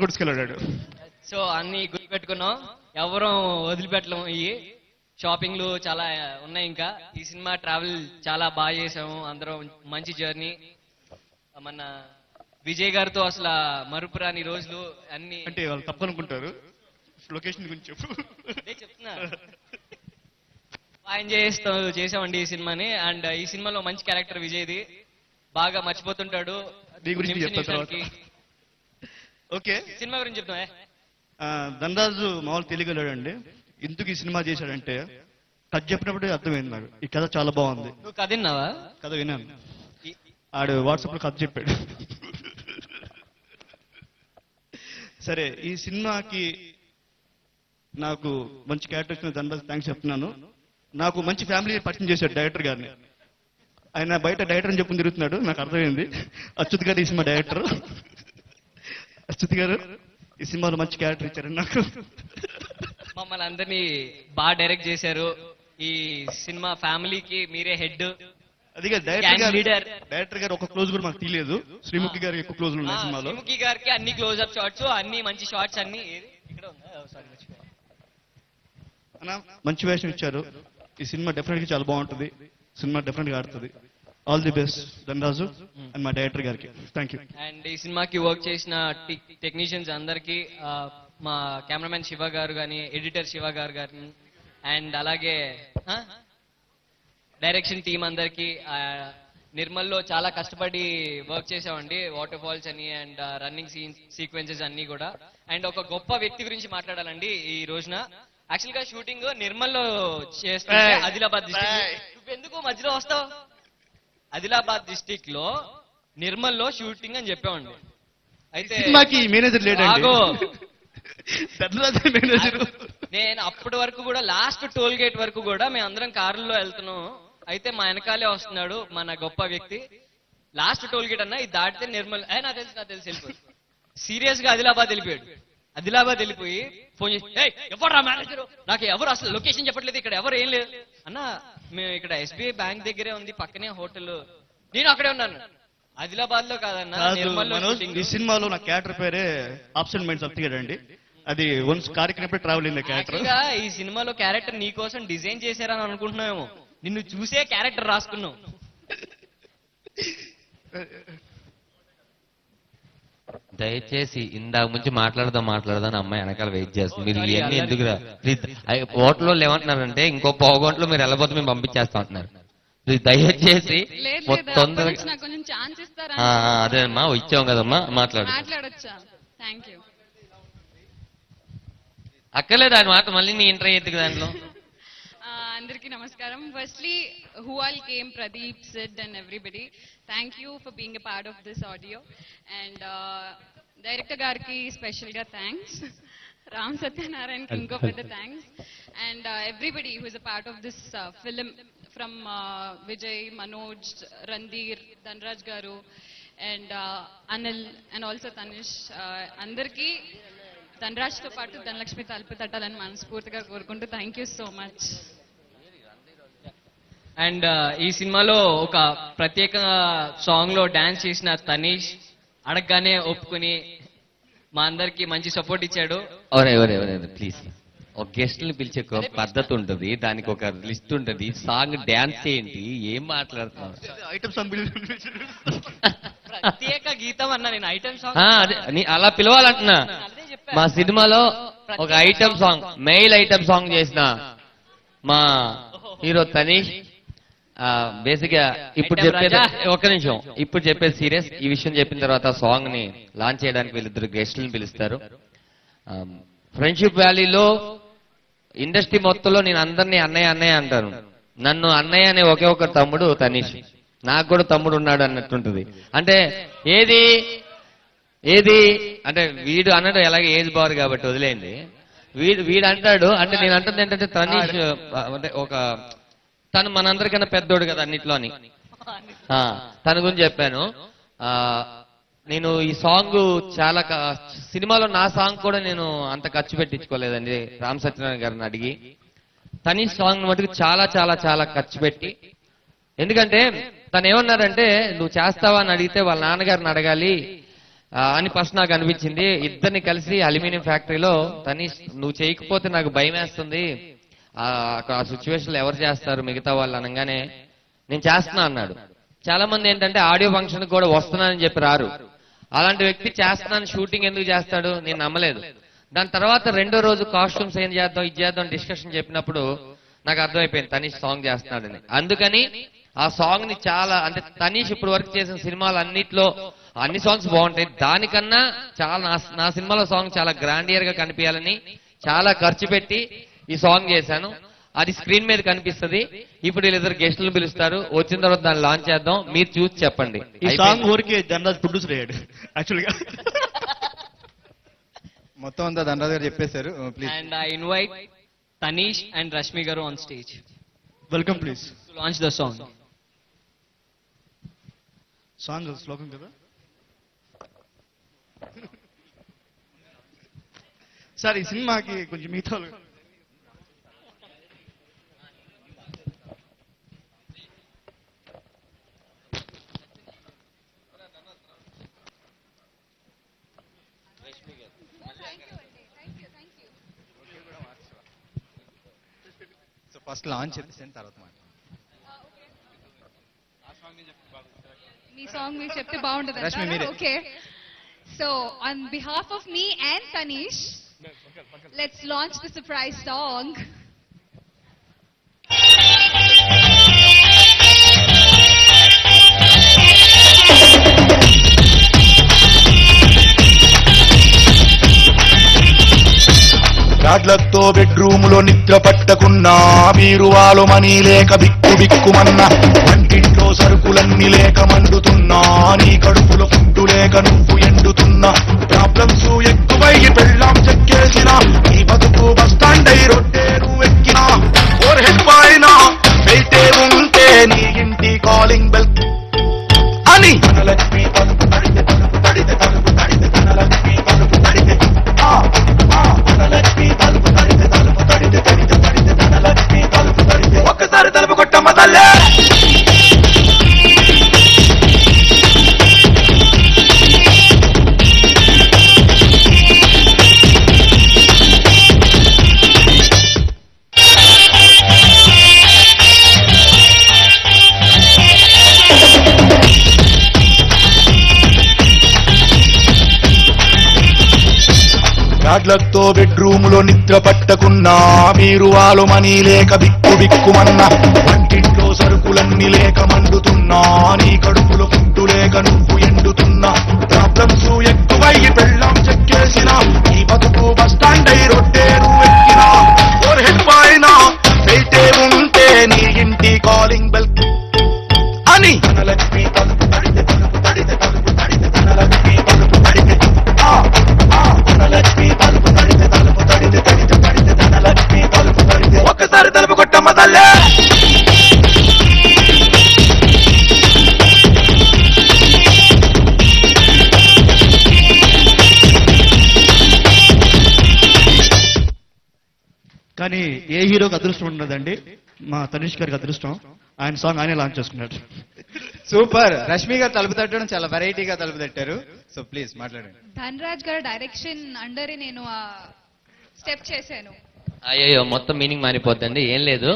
తీసుకెళ్ళాడు. సో అన్ని గుర్తుపెట్టుకున్నాం. ఎవరూ వదిలిపెట్టలేము. ఇవి షాపింగ్లు చాలా ఉన్నాయి. ఇంకా ఈ సినిమా ట్రావెల్ చాలా బాగా చేసాము అందరం. మంచి జర్నీ. మన విజయ్ గారితో అసలు మరుపురాని రోజులు అన్ని. అంటే వాళ్ళు తప్పనుకుంటారు. లొకేషన్ గురించి చెప్పు. అదే చెప్తున్నా. బాగా ఎంజాయ్ చేసామండి ఈ సినిమాని. అండ్ ఈ సినిమాలో మంచి క్యారెక్టర్ విజయ్ది. బాగా మర్చిపోతుంటాడు. దీని గురించి చెప్తా తర్వాత. ఓకే, సినిమా గురించి చెప్తామే. ధనరాజు మామూలు తెలియగలడండి. ఎందుకు ఈ సినిమా చేశాడంటే కథ చెప్పినప్పుడే అర్థమైంది నాకు. ఈ కథ చాలా బాగుంది. నువ్వు కథ విన్నావా? కథ విన్నాను. ఆడు వాట్సాప్ లో కథ చెప్పాడు. సరే, ఈ సినిమాకి నాకు మంచి క్యారెక్టర్ ఇచ్చిన ధనరాజ్ థ్యాంక్స్ చెప్తున్నాను. నాకు మంచి ఫ్యామిలీ పరిచయం చేశాడు డైరెక్టర్ గారిని. ఆయన బయట డైరెక్టర్ అని చెప్పుకుని తిరుగుతున్నాడు. నాకు అర్థమైంది. అచ్యుత్ గారు ఈ సినిమా డైరెక్టర్. అచ్యుత్ గారు ఈ సినిమాలో మంచి క్యారెక్టర్ ఇచ్చారండి నాకు. మమ్మల్ని అందరినీ బాగా డైరెక్ట్ చేశారు. ఈ సినిమా ఫ్యామిలీకి మీరే హెడ్. అది డైరెక్టర్ గారు ఒక క్లోజ్ కూడా మాకు తెలియదు. శ్రీముఖి గారికి ఎక్కువ క్లోజ్ ఉన్నాయి సినిమాలో. శ్రీముఖి గారికి అన్ని క్లోజ్అప్ షాట్స్, అన్ని మంచి షాట్స్ అన్ని ఇక్కడ అన్న మంచి వేషం ఇచ్చారు. ఈ సినిమా డెఫినెట్ గా చాలా బాగుంటుంది. సినిమా డెఫినెట్ గా ఆడుతుంది. All the best Dhanraj and మా డైరెక్టర్ గారికి. Thank you. అండ్ ఈ సినిమాకి వర్క్ చేసిన టెక్నీషియన్స్ అందరికి, మా కెమెరామెన్ శివ గారు కానీ, ఎడిటర్ శివ గారు కానీ, అండ్ అలాగే డైరెక్షన్ టీం అందరికి. నిర్మల్లో చాలా కష్టపడి వర్క్ చేసామండి. వాటర్ ఫాల్స్ అని అండ్ రన్నింగ్ సీక్వెన్సెస్ అన్ని కూడా. అండ్ ఒక గొప్ప వ్యక్తి గురించి మాట్లాడాలండి ఈ రోజున. యాక్చువల్ గా షూటింగ్ నిర్మల్లో చేస్తుంటే ఆదిలాబాద్ డిస్ట్రిక్ట్. నువ్వెందుకు మధ్యలో వస్తావు? ఆదిలాబాద్ డిస్ట్రిక్ట్ లో నిర్మల్లో షూటింగ్ అని చెప్పామండి. అయితే సినిమాకి మేనేజర్ లేడండి. నేను అప్పటి వరకు కూడా లాస్ట్ టోల్ గేట్ వరకు కూడా మేము అందరం కారులో వెళ్తున్నాం. అయితే మా వెనకాలే వస్తున్నాడు మన గొప్ప వ్యక్తి. లాస్ట్ టోల్ గేట్ అన్న ఇది దాటితే నిర్మల్. నాకు తెలుసు వెళ్ళిపోయి సీరియస్ గా ఆదిలాబాద్ వెళ్ళిపోయాడు. ఆదిలాబాద్ వెళ్ళిపోయి ఫోన్ చేసి, ఎవరు మేనేజర్, నాకు ఎవరు అసలు లొకేషన్ చెప్పట్లేదు, ఇక్కడ ఎవరు ఏం లేదు అన్న. మేము ఇక్కడ ఎస్బీఐ బ్యాంక్ దగ్గరే ఉంది, పక్కనే హోటల్. నేను అక్కడే ఉన్నాను. ఆదిలాబాద్ లో కాదన్న, నిర్మల్లో. ఈ సినిమాలో నా క్యారెక్టర్ పేరే ఆబ్సెంట్ మైండ్ సత్తిగాడు అండి. అది వన్స్ కార్యక్రమం ట్రావెల్ అయింది క్యారెక్టర్. ఈ సినిమాలో క్యారెక్టర్ నీ కోసం డిజైన్ చేశారని అనుకుంటున్నామేమో. నిన్ను చూసే క్యారెక్టర్ రాసుకున్నావు. దయచేసి ఇందాక ముంచి మాట్లాడదాం అమ్మాయి వెనకాల వెయిట్ చేస్తుంది. మీరు ఇవన్నీ ఎందుకురా ప్లీజ్. హోటల్లో ఏమంటున్నారంటే ఇంకో పావు గంటలో మీరు వెళ్ళబోతే మేము పంపించేస్తా అంటున్నారు. ప్లీజ్ దయచేసి తొందరగా. అదే అమ్మా ఇచ్చాం కదమ్మా, మాట్లాడొచ్చా? అక్కర్లేదు ఆయన మాట. మళ్ళీ నీ ఇంటర్ అయ్యేది దాంట్లో. అందరికీ నమస్కారం. Firstly who all came, Pradeep, Sid and everybody, thank you for being a part of this audio. And director garki special ga thanks. Ram Satyanarayan ki inko pedda thanks. And everybody who is a part of this film, from Vijay, Manoj, Randhir, Dhanraj garu, and Anil and also Tanishq అందరికీ ధనరాజ్తో పాటు ధనలక్ష్మి తలుపు తట్టాలని మనస్ఫూర్తిగా కోరుకుంటూ thank you so much. And ఈ సినిమాలో ఒక ప్రత్యేక song లో డాన్స్ చేసిన తనీష్ అడగగానే ఒప్పుకుని మా అందరికి మంచి సపోర్ట్ ఇచ్చాడు. ఎవరెవరెవరెవరు ప్లీజ్, ఒక గెస్ట్ని పిలిచే ఒక పద్ధతి ఉంటుంది, దానికి ఒక లిస్ట్ ఉంటుంది. సాంగ్ డాన్స్ ఏంటి, ఏం మాట్లాడుతున్నావు? ఐటమ్ సాంగ్ ప్రత్యేక గీతం అన్నా నేను ఐటమ్ సాంగ్ అదే అలా పిలవాలంటున్నా. మా సినిమాలో ఒక item song, mail item song చేసిన మా హీరో తనీష్. బేసిక్ గా ఇప్పుడు చెప్పేది ఒక్క నిమిషం, ఇప్పుడు చెప్పేది సీరియస్. ఈ విషయం చెప్పిన తర్వాత సాంగ్ ని లాంచ్ చేయడానికి వీళ్ళిద్దరు గెస్టులను పిలుస్తారు. ఫ్రెండ్షిప్ వ్యాలీలో ఇండస్ట్రీ మొత్తంలో నేను అందరినీ అన్నయ్య అన్నయ్య అంటాను. నన్ను అన్నయ్య అనే ఒకే ఒక తమ్ముడు తనీష్. నాకు కూడా తమ్ముడు ఉన్నాడు అన్నట్టుంటది. అంటే ఏది ఏది అంటే వీడు అన్నట్టు ఎలాగే ఏజ్ బార్ కాబట్టి వదిలేండి. వీడు అంటాడు, అంటే నేను అంటుంది ఏంటంటే తనీష్ అంటే ఒక తను మనందరికన్నా పెద్దోడు కదా అన్నిట్లోని. తన గురించి చెప్పాను. నేను ఈ సాంగ్ చాలా సినిమాలో నా సాంగ్ కూడా నేను అంత ఖర్చు పెట్టించుకోలేదండి. రామ్ సత్యనారాయణ గారిని అడిగి తనీష్ సాంగ్ మటుకు చాలా చాలా చాలా ఖర్చు పెట్టి, ఎందుకంటే తను ఏమన్నారంటే నువ్వు చేస్తావా అని అడిగితే వాళ్ళ నాన్నగారిని అడగాలి అని ఫస్ట్ నాకు అనిపించింది. ఇద్దరిని కలిసి అల్యూమినియం ఫ్యాక్టరీలో తనీష్ నువ్వు చేయకపోతే నాకు భయం వేస్తుంది, ఆ సిచ్యువేషన్లో ఎవరు చేస్తారు మిగతా వాళ్ళు అనగానే నేను చేస్తున్నా అన్నాడు. చాలా మంది ఏంటంటే ఆడియో ఫంక్షన్ కూడా వస్తున్నానని చెప్పి రారు. అలాంటి వ్యక్తి చేస్తున్నాను షూటింగ్ ఎందుకు చేస్తాడు, నేను నమ్మలేదు. దాని తర్వాత రెండో రోజు కాస్ట్యూమ్స్ ఏం చేద్దాం ఇది చేద్దాం డిస్కషన్ చెప్పినప్పుడు నాకు అర్థమైపోయింది తనీష్ సాంగ్ చేస్తున్నాడని. అందుకని ఆ సాంగ్ ని చాలా అంటే తనీష్ ఇప్పుడు వరకు చేసిన సినిమాలు అన్నిట్లో అన్ని సాంగ్స్ బాగుంటాయి, దానికన్నా చాలా నా సినిమాలో సాంగ్ చాలా గ్రాండియర్ గా కనిపించాలని చాలా ఖర్చు పెట్టి ఈ సాంగ్ చేశాను. అది స్క్రీన్ మీద కనిపిస్తుంది. ఇప్పుడు వీళ్ళిద్దరు గెస్టులు పిలుస్తారు, వచ్చిన తర్వాత దాన్ని లాంచ్ చేద్దాం, మీరు చూసి చెప్పండి. ఈ సాంగ్ ఊరికి ధనరాజ్ ప్రొడ్యూసర్ అయ్యాడు యాక్చువల్గా. మొత్తం అంతా ధనరాజ్ గారు చెప్పేశారు. Please. And I invite Tanish and Rashmi గారు on stage. Welcome please. Launch the song. Song శ్లోకం కదా సార్. ఈ సినిమాకి కొంచెం మిగతా ఫస్ట్ లాంచ్ చెప్పేసిన తర్వాత మీ సాంగ్ మీరు చెప్తే బాగుంటుంది. రష్మి మీరే. Okay, so on behalf of me and Tanish, let's launch the surprise song. రాడ్లతో బెడ్రూమ్ లో నిద్ర పట్టకున్నా, బీరువాలో మనీ లేక బిక్కు బిక్కుమన్నా, వంటింట్లో సరుకులన్నీ లేక మండుతున్నా, నీ కడుపులో ఫుడ్డు లేక నువ్వు ఎండుతున్నా, ప్రాబ్లమ్స్ ఎక్కువై పెళ్ళాం చెక్కేసిన, నీ బతుకు బస్టాండ్ అయి రొట్టేరు ఎక్కినా, ఓవర్ హెడ్ పైన వెయిటే ఉంటే నీ ఇంటి కాలింగ్ బెల్ అని ధనలక్ష్మి తలుపు తడితే తలుపు తడితే తలుపు తడితే ధనలక్ష్మి తలుపు తడితే ధనలక్ష్మి తలుపు తడితే తలుపు తడితే తడితే తడితే ధనలక్ష్మి తలుపు తడితే ఒక్కసారి తలుపు కొట్టమ్మ తల్లే. రాడ్లతో బెడ్రూమ్ లో నిద్ర పట్టకున్నా, బీరువాలో మనీ లేక బిక్కు బిక్కుమన్నా, వంటింట్లో సరుకులన్నీ లేక మండుతున్నా, నీ కడుపులో ఫుడ్డు లేక నువ్వు ఎండుతున్నా, ప్రాబ్లమ్స్ ఎక్కువై పెళ్ళాం చెక్కేసిన, నీ బతుకు బస్టాండ్ అయి రొట్టేరు ఎక్కినా, ఓవర్ హెడ్ పైన వెయిటే ఉంటే నీ ఇంటి కాలింగ్ బెల్ అని ధనలక్ష్మి తలుపు తడితే తలుపు తడితే తలుపు తడితే ధనలక్ష్మి తలుపు తడితే ధనలక్ష్మి తలుపు తడితే తలుపు తడితే తడితే తడితే ధనలక్ష్మి తలుపు తడితే ఒక్కసారి తలుపు కొట్టమ్మ తల్లే. కానీ ఏ హీరోకి అదృష్టం ఉండదండి, మా తనిష్ గారికి అదృష్టం. ఆయన సాంగ్ ఆయనే లాంచ్ చేసుకున్నాడు. సూపర్. రష్మి గారు తలుపు తట్టడం చాలా వెరైటీగా తలుపు తట్టారు. సో ప్లీజ్ మాట్లాడండి. ధనరాజ్ గారి డైరెక్షన్ అండరే నేను ఆ స్టెప్ చేశాను. అయ్యో మొత్తం మీనింగ్ మారిపోద్దండి. ఏం లేదు,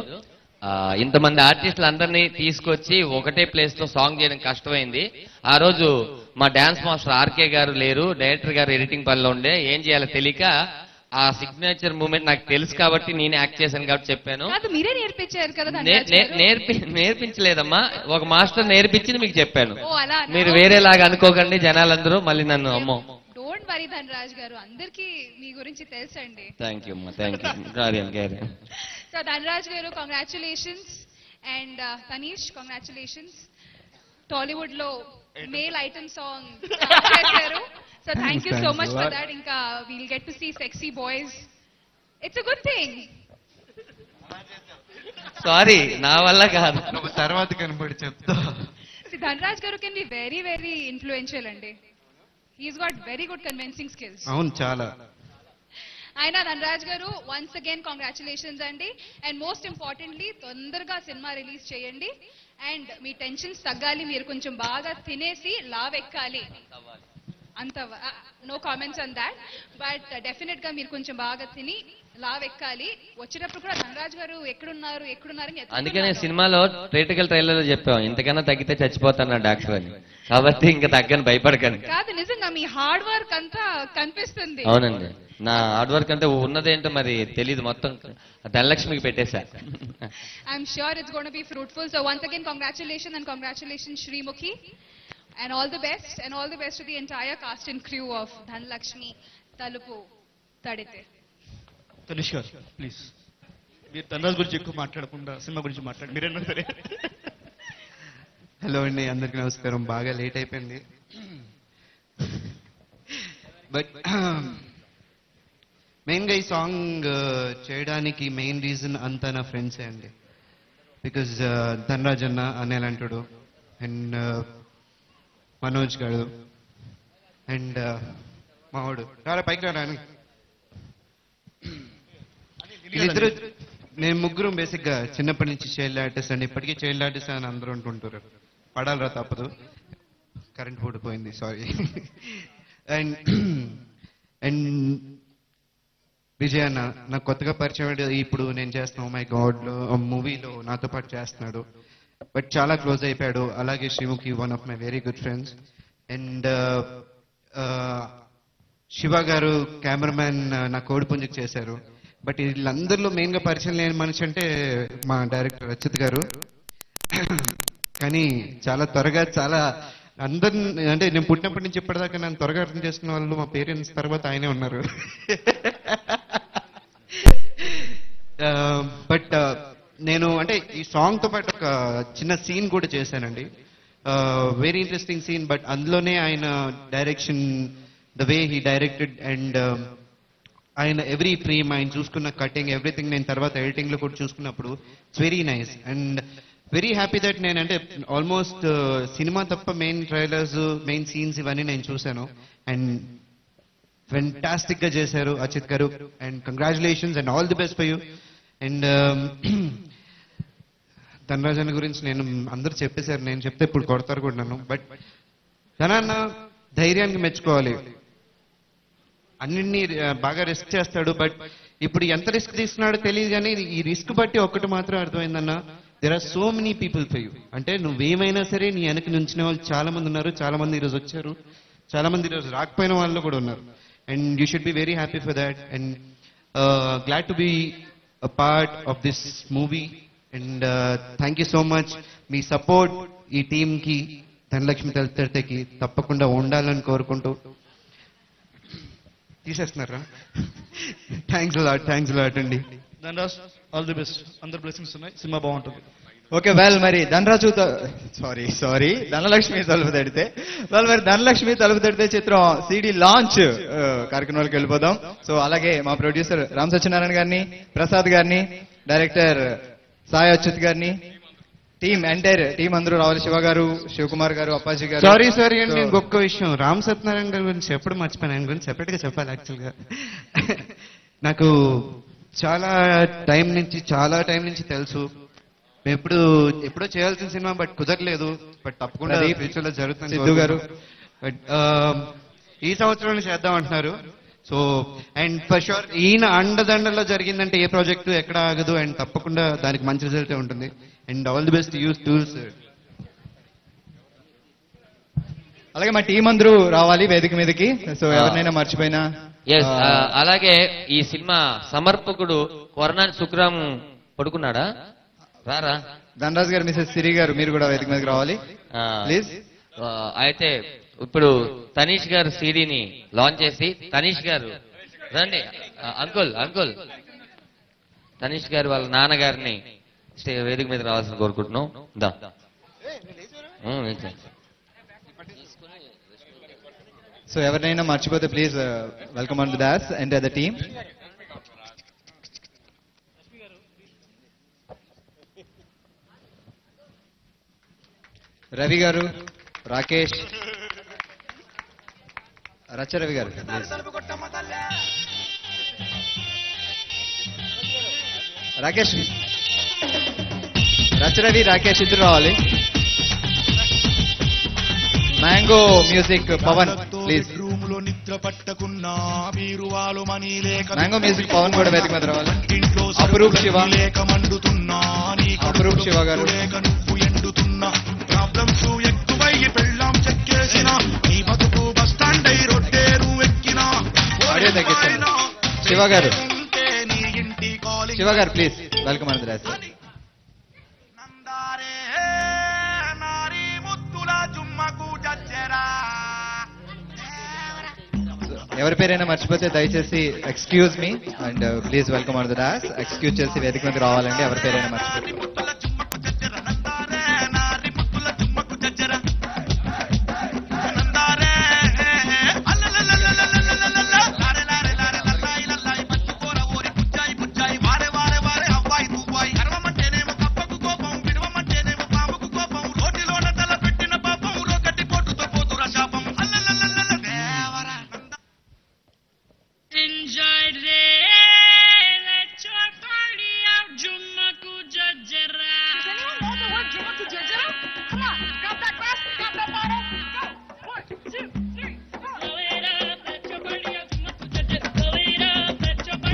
ఇంతమంది ఆర్టిస్టులు అందరినీ తీసుకొచ్చి ఒకటే ప్లేస్ లో సాంగ్ చేయడం కష్టమైంది. ఆ రోజు మా డాన్స్ మాస్టర్ ఆర్కే గారు లేరు, డైరెక్టర్ గారు ఎడిటింగ్ పనిలో ఉండే, ఏం చేయాలో తెలియక ఆ సిగ్నేచర్ మూమెంట్ నాకు తెలుసు కాబట్టి నేను యాక్ట్ చేశాను కాబట్టి చెప్పాను. కాదు, మీరే నేర్పించారు కదా ధనరాజ్ గారు. నేర్పించలేదమ్మా, ఒక మాస్టర్ నేర్పించింది మీకు చెప్పాను. ఓ అలా మీరు వేరేలాగా అనుకోకండి జనాలందరూ మళ్ళీ నన్ను అమ్మో. డోంట్ వరీ ధనరాజ్ గారు, అందరికీ మీ గురించి తెలుసండి. థ్యాంక్ యూ అమ్మా, థ్యాంక్ యూ. సో ధనరాజ్ గారు congratulations, and Tanish congratulations. Tollywood లో మేల్ ఐటమ్ సాంగ్ చేశారు. So thank you so much for that. ఇంకా we'll get to see sexy boys. It's a good thing. Sorry, నా వల్ల కాదు. తర్వాత కనబడి చెప్తా. ధనరాజ్ గారు can be very very influential అండి. He's got very good convincing skills. అవును, చాలా. అయినా ధనరాజ్ గారు వన్స్ అగైన్ కంగ్రాచులేషన్స్ అండి. అండ్ మోస్ట్ ఇంపార్టెంట్లీ తొందరగా సినిమా రిలీజ్ చేయండి. అండ్ మీ టెన్షన్స్ తగ్గాలి, మీరు కొంచెం బాగా తినేసి లావెక్కాలి. అంత no comments on that, but definite గా మీరు కొంచెం బాగా తిని లావెక్కాలి. వచ్చేటప్పుడు కూడా ధనరాజ్ గారు ఎక్కడున్నారు అని అందుకనే సినిమాలో క్రిటికల్ ట్రైలర్ లో చెప్పాం, ఇంతకన్నా తగ్గితే చచ్చిపోతాను డాక్టర్ అని. కాబట్టి ఇంకా తగ్గని భయపడకండి. కాదు, నిజంగా మీ హార్డ్ వర్క్ అంతా కనిపిస్తుంది. అవునండి, నా హార్డ్ వర్క్ అంటే ఉన్నదేంటో మరి తెలీదు, మొత్తం ధనలక్ష్మికి పెట్టేశా. I'm sure it's gonna be fruitful. So once again congratulation Sreemukhi, and all the best to the entire cast and crew of Dhanlakshmi Talupu Tadite. Tanishq గారు ప్లీజ్, మీరు ధనరాజ్ గురించి ఎక్కువ మాట్లాడకుండా సినిమా గురించి మాట్లాడండి. మీరేనా సరే. హలో అండి, అందరికీ నమస్కారం. బాగా లేట్ అయిపోయింది, బట్ మెయిన్గా ఈ సాంగ్ చేయడానికి మెయిన్ రీజన్ అంతా నా ఫ్రెండ్సే అండి. బికాజ్ ధనరాజ్ అన్న అనిల్ అంటాడు, అండ్ మనోజ్ గారు, అండ్ మావాడు రారా పైకి రాని, వీళ్ళిద్దరు మేము ముగ్గురం బేసిక్గా చిన్నప్పటి నుంచి చైల్డ్ ఆర్టిస్ట్ అండి. ఇప్పటికీ చైల్డ్ ఆర్టిస్ట్ అని అందరూ అంటుంటారు. పడాలరా తప్పదు, కరెంట్ పోయిపోయింది, సారీ. అండ్ అండ్ విజయ్ అన్న నాకు కొత్తగా పరిచయం, ఇప్పుడు నేను చేస్తున్నా మై గాడ్లో మూవీలో నాతో పాటు చేస్తున్నాడు, బట్ చాలా క్లోజ్ అయిపోయాడు. అలాగే Sreemukhi, one of my very good friends. And Shiva గారు కెమెరామ్యాన్ నా కోడిపుంజకి చేశారు. బట్ వీళ్ళందరిలో మెయిన్గా పరిచయం లేని మనిషి అంటే మా డైరెక్టర్ రచిత్ గారు. కానీ చాలా త్వరగా అందరిని అంటే నేను పుట్టినప్పటి నుంచి ఇప్పటిదాకా నన్ను త్వరగా అర్థం చేసుకున్న వాళ్ళు మా పేరెంట్స్ తర్వాత ఆయనే ఉన్నారు. బట్ నేను అంటే ఈ సాంగ్ తో పాటు ఒక చిన్న సీన్ కూడా చేశానండి, వెరీ ఇంట్రెస్టింగ్ సీన్. బట్ అందులోనే ఆయన direction, the way he directed, and ఆయన ఎవ్రీ ఫ్రేమ్ ఆయన చూసుకున్న కటింగ్, ఎవ్రీథింగ్ నేను తర్వాత ఎడిటింగ్ లో కూడా చూసుకున్నప్పుడు it's very nice. And very happy that నేను అంటే ఆల్మోస్ట్ సినిమా తప్ప మెయిన్ ట్రైలర్స్, మెయిన్ సీన్స్ ఇవన్నీ నేను చూశాను. అండ్ ఫెంటాస్టిక్ గా చేశారు అచిత్ గారు, and congratulations and all the best for you. And Dhanarajan గురించి నేను అందరూ చెప్పేశారు, నేను చెప్తే ఇప్పుడు కొడతారు కూడా నన్ను. బట్ ధనాన్న ధైర్యానికి మెచ్చుకోవాలి, అన్నింటినీ బాగా రిస్క్ చేస్తాడు. బట్ ఇప్పుడు ఎంత రిస్క్ తీసుకున్నాడో తెలియదు, కానీ ఈ రిస్క్ బట్టి ఒక్కటి మాత్రం అర్థమైందన్న, there are so many people for you. అంటే నువ్వేమైనా సరే నీ వెనక నుంచిన వాళ్ళు చాలా మంది ఉన్నారు, చాలా మంది ఈరోజు వచ్చారు, చాలా మంది ఈరోజు రాకపోయిన వాళ్ళు కూడా ఉన్నారు. And you should be very happy for that. And glad to be a part of this movie, and thank you so much. Me support ఈ టీమ్ కి, ధనలక్ష్మి తల్లికి తప్పకుండా ఉండాలని కోరుకుంటూ తీసేస్తున్నారా. థ్యాంక్స్ లాట్ అండి. ధనరాజ్ ఆల్ ది బెస్ట్, అందరు బ్లెస్సింగ్స్ ఉన్నాయి, cinema బాగుంటుంది. ఓకే వెల్, మరి సారీ ధనలక్ష్మి తలుపు తడితే మరి ధనలక్ష్మి తలుపు తడితే చిత్రం సిడి లాంచ్ కార్యక్రమాలకు వెళ్ళిపోదాం. సో అలాగే మా ప్రొడ్యూసర్ రామ్ సత్యనారాయణ గారిని, ప్రసాద్ గారిని, డైరెక్టర్ సాయి అచ్యుత్ గారిని, ఎంటైర్ టీం అందరూ రావాలి. శివ గారు, శివకుమార్ గారు, అప్పాజీ గారు. సారీ అండి, ఇంకొక విషయం, రామ్ సత్యనారాయణ గారి గురించి ఎప్పుడు మర్చిపోయాను, ఆయన గురించి సెపరేట్ గా చెప్పాలి. యాక్చువల్ గా నాకు చాలా టైం నుంచి తెలుసు. మేము ఎప్పుడో చేయాల్సిన సినిమా బట్ కుదరలేదు. బట్ తప్పకుండా ప్రదీప్, ఫ్యూచర్ లో జరుగుతుంది. సిద్ధు గారు. బట్ ఈ సంవత్సరంలో చేద్దాం అంటున్నారు. సో అండ్ ఫర్ షూర్ ఈయన అండదండలో జరిగిందంటే ఏ ప్రాజెక్టు ఎక్కడ ఆగదు అండ్ తప్పకుండా దానికి మంచి రిజల్టే ఉంటుంది. And all the best use tools. అలాగే మా టీం అందరూ రావాలి వేదిక మీదకి. సో ఎవరినైనా మర్చిపోయినా ఎస్, అలాగే ఈ సినిమా సమర్పకుడు కొరనాని సుఖరామ్ పడుకున్నాడా? రారా ధనరాజ్ గారు, మిసెస్ సిరి గారు, మీరు కూడా వేదిక మీదకి రావాలి ప్లీజ్. అయితే ఇప్పుడు తనీష్ గారు సీడీని లాంచ్ చేసి, తనీష్ గారు రండి. అంకుల్ తనీష్ గారు వాళ్ళ నాన్నగారిని వేదిక మీద రావాల్సిన కోరుకుంటున్నాం. దా సో ఎవరినైనా మర్చిపోతే please welcome on the dais and the team. Ravi గారు, రాకేష్, రవి గారు ప్లీజ్. రాకేష్, రవి, రాకేష్ ఇద్దరు రావాలి. Mango music Pawan please. రూములో నిద్ర పట్టకున్నా బీరువాలు మనీ లేక మ్యాంగో మ్యూజిక్ పవన్ కూడా వేదిక మీద రావాలి. ఇంట్లో అపరూప్ శివ, లేక మండుతున్నా నీ అపరూప్ శివ గారు. లేక నువ్వు ఎండుతున్నా ప్రాబ్లమ్స్ ఎక్కువయ్యి పెళ్ళాం చెక్కేసిన నీ బతుకు బస్ స్టాండ్ అయి రొట్టేరు ఎక్కినా ఆడియో తగ్గించండి. శివ గారు, నీ ఇంటి కాలింగ్ శివ గారు please welcome on the dais. నందారే నారీ ముత్తుల జుమ్మకు జజ్జరా. ఎవరి పేరైనా మర్చిపోతే దయచేసి excuse me and please welcome on the dais. Excuse చేసి వేదిక మీద రావాలండి ఎవరి పేరైనా మర్చిపోతే.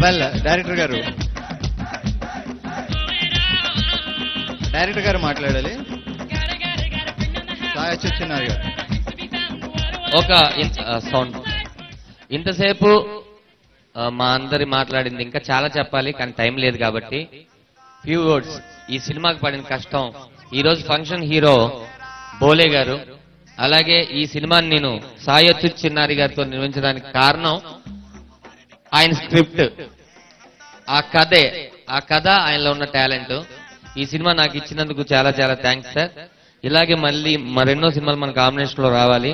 వెల్ డైరెక్టర్ గారు మాట్లాడాలి. సాయొచ్చున్నారు గారు. ఒక సౌండ్ ఇంతసేపు మా అందరి మాట్లాడింది ఇంకా చాలా చెప్పాలి కానీ టైం లేదు కాబట్టి ఫ్యూ వర్డ్స్. ఈ సినిమాకి పడిన కష్టం, ఈ రోజు ఫంక్షన్ హీరో బోలే గారు, అలాగే ఈ సినిమాని నేను సాయొచ్చు చిన్నారి గారితో నిర్మించడానికి కారణం ఆయన స్క్రిప్ట్, ఆ కథ ఆయనలో ఉన్న టాలెంట్. ఈ సినిమా నాకు ఇచ్చినందుకు చాలా చాలా థ్యాంక్స్ సార్. ఇలాగే మళ్ళీ మరెన్నో సినిమాలు మన కాంబినేషన్ లో రావాలి.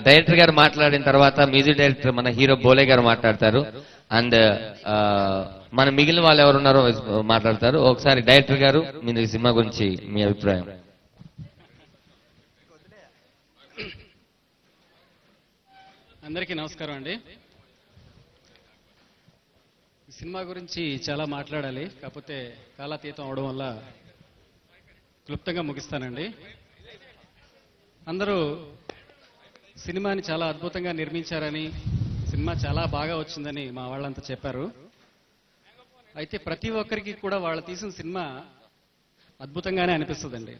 డైరెక్టర్ గారు మాట్లాడిన తర్వాత మ్యూజిక్ డైరెక్టర్ మన హీరో బోలే గారు మాట్లాడతారు. అండ్ మన మిగిలిన వాళ్ళు ఎవరున్నారో మాట్లాడతారు. ఒకసారి డైరెక్టర్ గారు మీ సినిమా గురించి మీ అభిప్రాయం. అందరికీ నమస్కారం అండి. సినిమా గురించి చాలా మాట్లాడాలి, కాకపోతే కాలాతీతం అవడం వల్ల క్లుప్తంగా ముగిస్తానండి. అందరూ సినిమాని చాలా అద్భుతంగా నిర్మించారని, సినిమా చాలా బాగా వచ్చిందని మా వాళ్ళంతా చెప్పారు. అయితే ప్రతి ఒక్కరికి కూడా వాళ్ళు తీసిన సినిమా అద్భుతంగానే అనిపిస్తుందండి.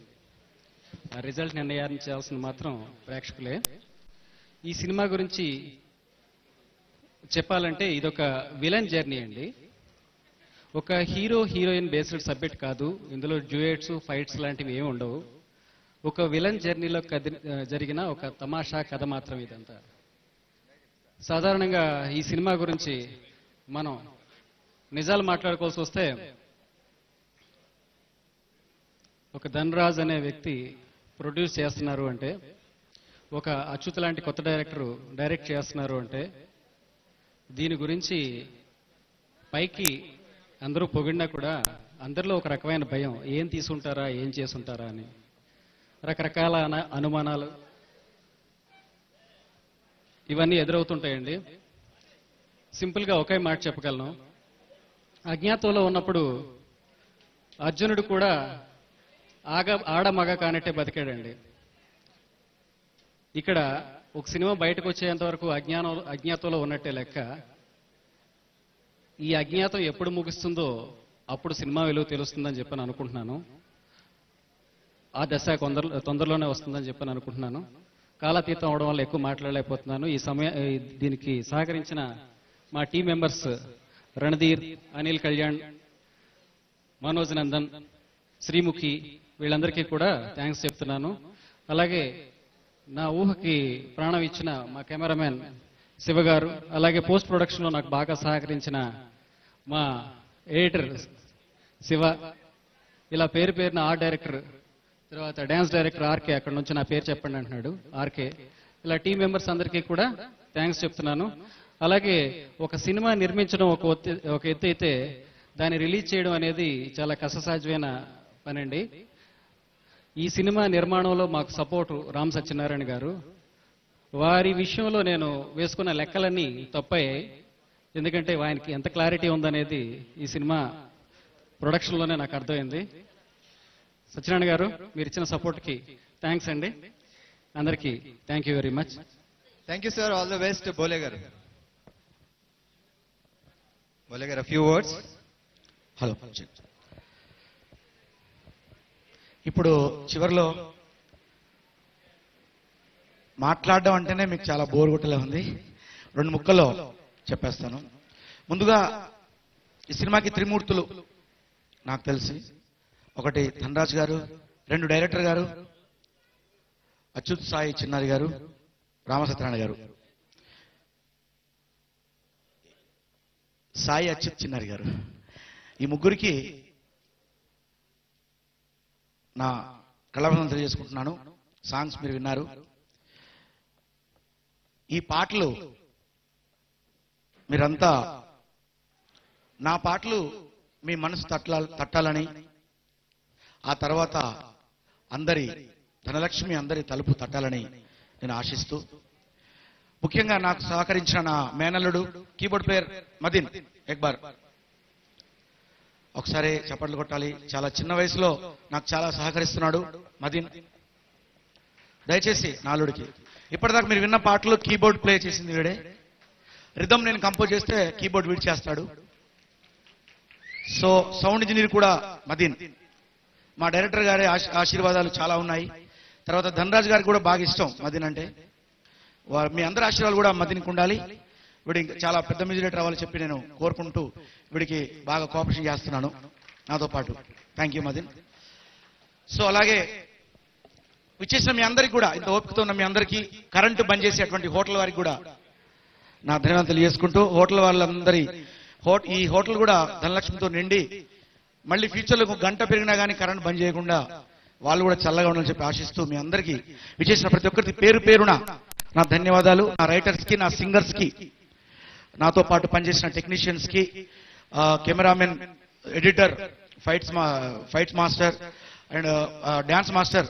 ఆ రిజల్ట్ నిర్ణయించాల్సిన మాత్రం ప్రేక్షకులే. ఈ సినిమా గురించి చెప్పాలంటే ఇదొక విలన్ జర్నీ అండి. ఒక హీరో హీరోయిన్ బేస్డ్ సబ్జెక్ట్ కాదు, ఇందులో డ్యూయెట్స్ ఫైట్స్ లాంటివి ఏమి ఉండవు. ఒక విలన్ జర్నీలో జరిగిన ఒక తమాషా కథ మాత్రం ఇదంతా. సాధారణంగా ఈ సినిమా గురించి మనం నిజాలు మాట్లాడుకోవాల్సి వస్తే, ఒక ధనరాజ్ అనే వ్యక్తి ప్రొడ్యూస్ చేస్తున్నారు అంటే, ఒక అచ్యుత్ లాంటి కొత్త డైరెక్టర్ డైరెక్ట్ చేస్తున్నారు అంటే, దీని గురించి పైకి అందరూ పొగిడినా కూడా అందరిలో ఒక రకమైన భయం, ఏం తీసుంటారా ఏం చేసుంటారా అని రకరకాల అనుమానాలు ఇవన్నీ ఎదురవుతుంటాయండి. సింపుల్గా ఒకే మాట చెప్పగలను, అజ్ఞాతంలో ఉన్నప్పుడు అర్జునుడు కూడా ఆడ మగ కానట్టే బతికాడండి. ఇక్కడ ఒక సినిమా బయటకు వచ్చేంత వరకు అజ్ఞాతంలో ఉన్నట్టే లెక్క. ఈ అజ్ఞాతం ఎప్పుడు ముగుస్తుందో అప్పుడు సినిమా విలువ తెలుస్తుందని చెప్పని అనుకుంటున్నాను. ఆ దశ తొందరలోనే వస్తుందని చెప్పని అనుకుంటున్నాను. కాలాతీతం అవడం వల్ల ఎక్కువ మాట్లాడలేకపోతున్నాను. దీనికి సహకరించిన మా టీం మెంబర్స్ రణధీర్, అనిల్ కళ్యాణ్, మనోజ్ నందన్, శ్రీముఖి వీళ్ళందరికీ కూడా థ్యాంక్స్ చెప్తున్నాను. అలాగే నా ఊహకి ప్రాణం ఇచ్చిన మా కెమెరామెన్ శివ గారు, అలాగే పోస్ట్ ప్రొడక్షన్లో నాకు బాగా సహకరించిన మా ఎడిటర్ శివ, ఇలా పేరు పేరున ఆర్ట్ డైరెక్టర్, తర్వాత డ్యాన్స్ డైరెక్టర్ ఆర్కే, అక్కడ నుంచి నా పేరు చెప్పండి అంటున్నాడు ఆర్కే, ఇలా టీం మెంబర్స్ అందరికీ కూడా థ్యాంక్స్ చెప్తున్నాను. అలాగే ఒక సినిమా నిర్మించడం ఒక ఎత్తు అయితే దాన్ని రిలీజ్ చేయడం అనేది చాలా కష్టసాధ్యమైన పనండి. ఈ సినిమా నిర్మాణంలో మాకు సపోర్టు రామ్ సత్యనారాయణ గారు. వారి విషయంలో నేను వేసుకున్న లెక్కలన్నీ తప్పయ్యాయి. ఎందుకంటే ఆయనకి ఎంత క్లారిటీ ఉందనేది ఈ సినిమా ప్రొడక్షన్లోనే నాకు అర్థమైంది. సత్యనారాయణ గారు, మీరు ఇచ్చిన సపోర్ట్కి థ్యాంక్స్ అండి. అందరికీ thank you very much. Thank you sir. All the best. Bole గారు, ఫ్యూ వర్డ్స్. హలో. ఇప్పుడు చివరిలో మాట్లాడడం అంటేనే మీకు చాలా బోర్ కొట్టలే ఉంది. 2 ముక్కల్లో చెప్పేస్తాను. ముందుగా ఈ సినిమాకి త్రిమూర్తులు నాకు తెలిసి, ఒకటి ధనరాజ్ గారు, 2 డైరెక్టర్ గారు, అచ్యుత్ సాయి చిన్నారి గారు, రామసత్యనారాయణ గారు. సాయి అచ్యుత్ చిన్నారి గారు, ఈ ముగ్గురికి నా కళాభినందనలు తెలియజేసుకుంటున్నాను. సాంగ్స్ మీరు విన్నారు. ఈ పాటలు మీరంతా, నా పాటలు మీ మనసు తట్టాలని, ఆ తర్వాత ధనలక్ష్మి అందరి తలుపు తట్టాలని నేను ఆశిస్తూ, ముఖ్యంగా నాకు సహకరించిన నా మేనల్లుడు కీబోర్డ్ ప్లేయర్ మదీన్, ఎక్బార్ ఒకసారి చప్పట్లు కొట్టాలి. చాలా చిన్న వయసులో నాకు చాలా సహకరిస్తున్నాడు మదీన్. దయచేసి నా అల్లుడికి, ఇప్పటిదాకా మీరు విన్న పాటలు కీబోర్డ్ ప్లే చేసింది వీడే. రిథమ్ నేను కంపోజ్ చేస్తే కీబోర్డ్ వీడ్ చేస్తాడు. సో సౌండ్ ఇంజనీర్ కూడా మదీన్. మా డైరెక్టర్ గారి ఆశీర్వాదాలు చాలా ఉన్నాయి. తర్వాత ధనరాజ్ గారికి కూడా బాగా ఇష్టం మదీన్ అంటే. మీ అందరి ఆశీర్వాదాలు కూడా మదీన్కి ఉండాలి. వీడి చాలా పెద్ద మ్యూజిక్ డైరెక్టర్ అవ్వాలని చెప్పి నేను కోరుకుంటూ వీడికి బాగా కోఆపరేషన్ చేస్తున్నాను నాతో పాటు. Thank you Madeen. సో అలాగే విచ్చేసిన మీ అందరికీ కూడా, ఇంత ఓపికతో ఉన్న మీ అందరికీ, కరెంటు బంద్ చేసేటువంటి హోటల్ వారికి కూడా నా ధన్యవాదాలు తెలియజేసుకుంటూ, హోటల్ వాళ్ళందరి ఈ హోటల్ కూడా ధనలక్ష్మితో నిండి మళ్ళీ ఫ్యూచర్లో 1 గంట పెరిగినా కానీ కరెంట్ బంద్ చేయకుండా వాళ్ళు కూడా చల్లగా ఉండాలని చెప్పి ఆశిస్తూ, మీ అందరికీ విచ్చేసిన ప్రతి ఒక్కరికి పేరు పేరున నా ధన్యవాదాలు. నా రైటర్స్కి, నా సింగర్స్కి, నాతో పాటు పనిచేసిన టెక్నీషియన్స్కి, cameraman, editor, fights master and dance master,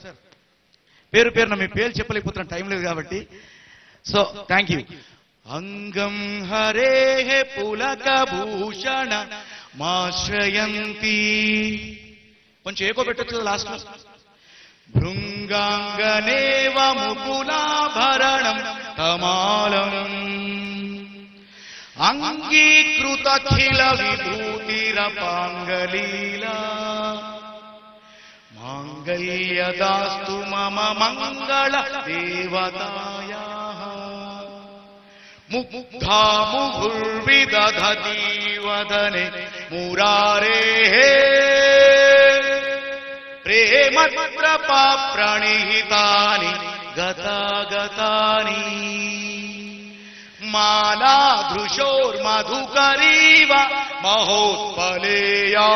పేరు పేరున మీ పేరు చెప్పలేకపోతున్న టైం లేదు కాబట్టి. So thank you. అంగం హరే పులక భూషణ మాశ్రయంతి, కొంచెం ఏకో పెట్టచ్చు లాస్ట్. భృంగాంగనేవ ముకులాభరణం తమాలం అంగీకృతఖిల విభూతిరపాంగలీలా మాంగళ్యదాస్తు మమ మంగళ దేవతాయాః ముగ్ధా ముహుర్విదధతి వదనే మురారేః ప్రేమత్రపా ప్రణిహితాని గతాగతాని మాలాధృశోర్మధుకరీవ మహోత్పలేయా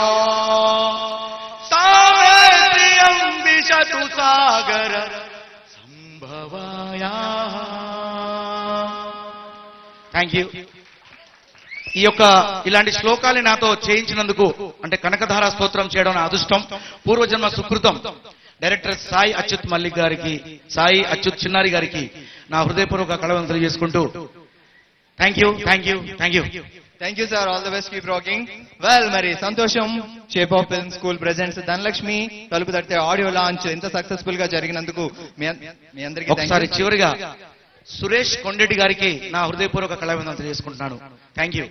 తామే ప్రియం విశతు సాగర సంభవాయా. Thank you. ఈ యొక్క ఇలాంటి శ్లోకాన్ని నాతో చేయించినందుకు, అంటే కనకధార స్తోత్రం చేయడం నా అదృష్టం, పూర్వజన్మ సుకృతం. డైరెక్టర్ సాయి అచ్యుత్ మల్లిక్ గారికి, సాయి అచ్యుత్ చిన్నారి గారికి నా హృదయపూర్వక కళలను తెలియజేసుకుంటూ thank you. Thank you sir, all the best, keep rocking. Well, మరి సంతోషం. Shape of film school presents Dhanalakshmi తలుపు తడితే ఆడియో లాంచ్ ఎంత సక్సెస్ఫుల్ గా జరిగినందుకు మీ అందరికీ ఒకసారి చివరిగా సురేష్ కొండెడ్డి గారికి నా హృదయపూర్వక కళాభివందనం తెలియజేసుకుంటున్నాను. Thank you.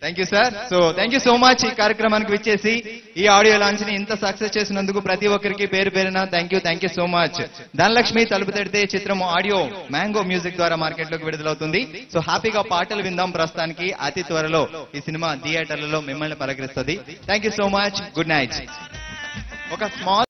Thank you sir. So thank you so much ఈ కార్యక్రమానికి విచ్చేసి ఈ ఆడియో లాంచ్ ని ఇంత సక్సెస్ చేసినందుకు ప్రతి ఒక్కరికి పేరు పేరున thank you so much. Dhanalakshmi తలుపు తడితే చిత్రం ఆడియో మ్యాంగో మ్యూజిక్ ద్వారా మార్కెట్ లోకి విడుదలవుతుంది. సో హ్యాపీగా పాటలు విందాం. ప్రస్తుతానికి అతి త్వరలో ఈ సినిమా థియేటర్లలో మిమ్మల్ని పలకరిస్తుంది. Thank you so much. Good night. ఒక స్మాల్